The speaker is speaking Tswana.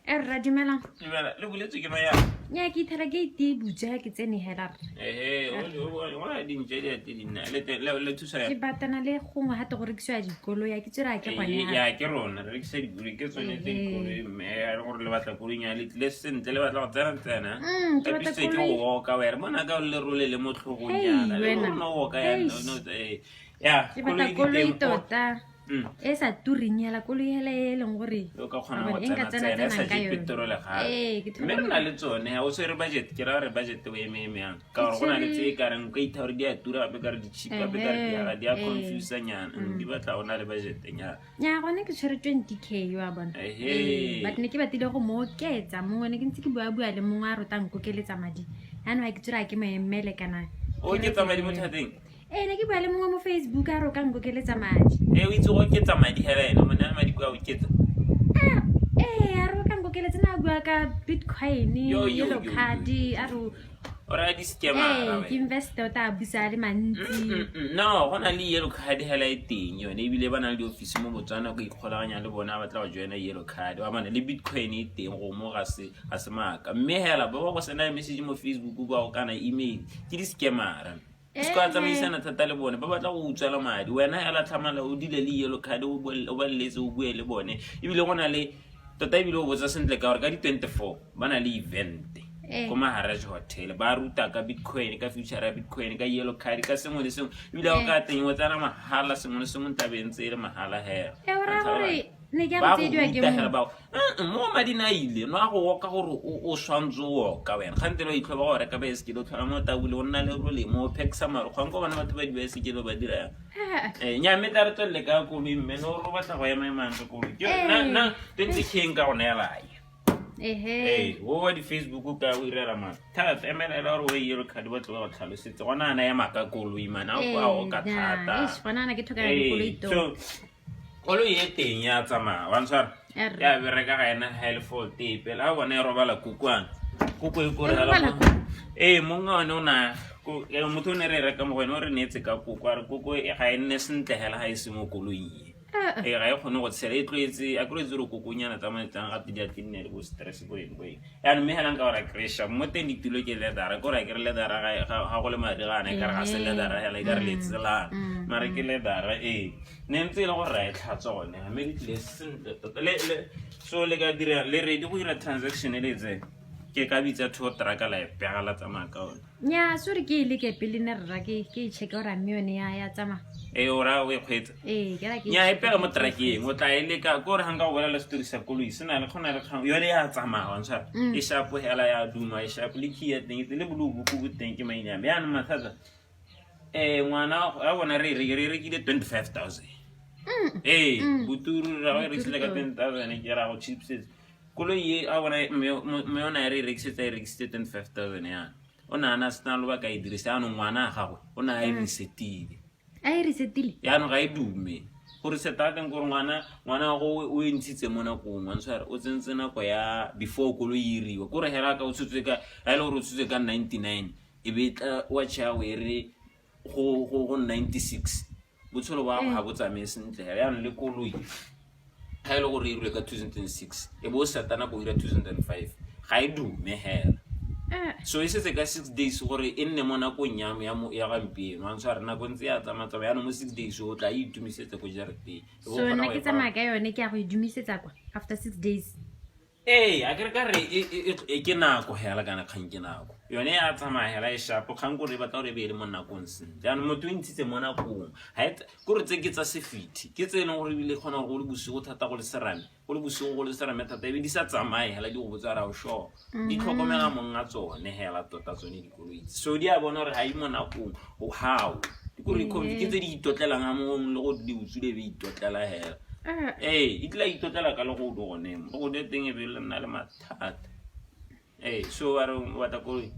Rra dumela. Le boletse ke maya. Nya ke ithara gate buja ke tsene hela. Wala di ntjedi ati dina. Le thusa ya. Ke batana le gongwe hate gore ke swa dikolo ya ke tsira ke gone ya ke rona re ke se di ke tsone tse dikolo me ya gore le batla go nya le sentle le batla go tsena. ke batla ke go ka wera mona ka le role le motlhogong yana. Le rona go ka ya no ya ke batla koloi tota. Esa turinyela koloi hele eleng gore o ka khona go tsena sa di petrol ga me nna le tsone ha o se re budget ke ra re budget o eme yang ka gore gona le tse ka reng ka ithauri di a tura be ka re di cheap be ka re di a confuse nyana di batla ona le budget nya gone ke tshwere 20k wa bona but ne ke batile go mo oketsa mongwe ne ke ntse ke bua le mongwe a rotang kokeletsa madi hano ha ke tsira ke me mele kana o ke tsamadi mo thateng ne ke bua le mongwe mo Facebook a ro ka ngokeletsa madi o itse go ke tsamadi hela ena mona madi kwa o ketsa a ro ka ngokeletsa na bua ka Bitcoin yellow card a ro ora di scammer ke investor ta busa le mantsi no gona le yellow card hela teng yone e bile bana le office mo Botswana go ikgolaganya le bona ba tla go joina yellow card wa bana le Bitcoin e teng go mo ga se maka mme hela ba go sena message mo Facebook ba go kana email ke di scammer Ska tsamaisana thata le bone ba batla go utswela madi wena ya la tlhamala o dile le yellow card o ba letse o bue le bone ebile gona le tota ebile o botsa sentle ka gore ka di 24 bana le event ko Maharaja Hotel ba ruta ka Bitcoin ka future ya Bitcoin ka yellow card ka sengwe le sengwe ebile o ka teng o tsana mahala sengwe le sengwe ntabentse le mahala he ne ke a tsediwa ke mo madina ile no a go ka gore o swantso o ka wena gantelo e tlhoba gore ka ba se ke lo tlhola mo tabule o nna le role mo peksa maro gwa go bana batho ba di ba se ke lo ba dira nya me tare tsole ka ko mme no ro batla go ya maemang ko ke na 20k ka gona ya lai wo di Facebook ka o irela ma ta emela le gore o yero card ba tlo go tlhalosetse gona ana ya maka koloi mana o ka thata gona na ke thoka ya koloi to Olo ye teng ya tsama wa ntshwara ya bereka ga ena helpful tape la bona e robala kukwana kuko e gore hala monga ona go motho ne re reka mo go ene re netse ka kuko re kuko ga ene sentle hela ga e se mo koloi ga e khone go tsela e tlwetse a tlwetse re kukunyana tsamaya tlang ga tidi a tinne le go stress go eng ya no me hela nka ora crash mo teng ditilo ke le dara go ra ke le dara ga go le madi ga ana ka re ga se le dara hela ka re le tsela mara ke le dara ne ntse le go ra e tlhatsa gone ha me di le so le ga dira le ready go ira transaction le tse ke ka bitsa to traka la e pegala tsamaya ka ona nya sore ke ile ke pele ne rra ke check ora mione ya tsama ora we khwetsa ke ra ke nya e pega mo trakeng o tla ile ka gore hanga go bolela story sa koloi sena le khona le khang yone ya tsamaya wa ntshara e shapo hela ya duma e shapo le kia teng le bulu go go teng ke maina me yana mathatsa ngwana a bona re kile 25000 buturu ra re sele ka 10000 ke ra go chipses koloi a bona me ona re rekisitse 25000 ya ona na sna lo ba ka e dirisa ano ngwana ga go ona e resetile ya no ga e dume gore setata gore ngwana go o entshitse mona go ngwana tshwara o tsentse nako ya before koloi iriwa gore hela ka o tshutse ka a ile gore o tshutse ka 99 e be tla wa cha we re go 96 botsholo ba go ha botsame sentle ya no le koloi ha ile gore iriwe ka 2006 e bo satana go ira 2005 ga e dume hela so e setse ka 6 days gore e nne mo nakong ya gampieno a ntshware nako ntse ya tsamatsa ya no mo 6 days o tla itumisetsa go jarete so nna ke tsamaya ka yone ke a go idumisetsa kwa after 6 days a ke re ka re e ke nako hela kana kgang ke nako yone ya tsamaya hela e shapo kgang gore ba tla re be le mo nakong sen jaanong motho o ntshitse mo nakong ha gore tse ke tsa sefithi ke tse gore bile khona go le bosigo thata go le serame go le bosigo go le serame thata e be di sa tsamaye hela di go botsa ra o sho di tlhokomela monga tsone hela tota tsone di koloi so di a bona gore ha i mo nakong o how di gore ke tse di itotlelang a mo le go di utsule be itotlela hela e tla itotlela ka le go do gone go de teng e be le nna le mathata so wa re wa ta koloi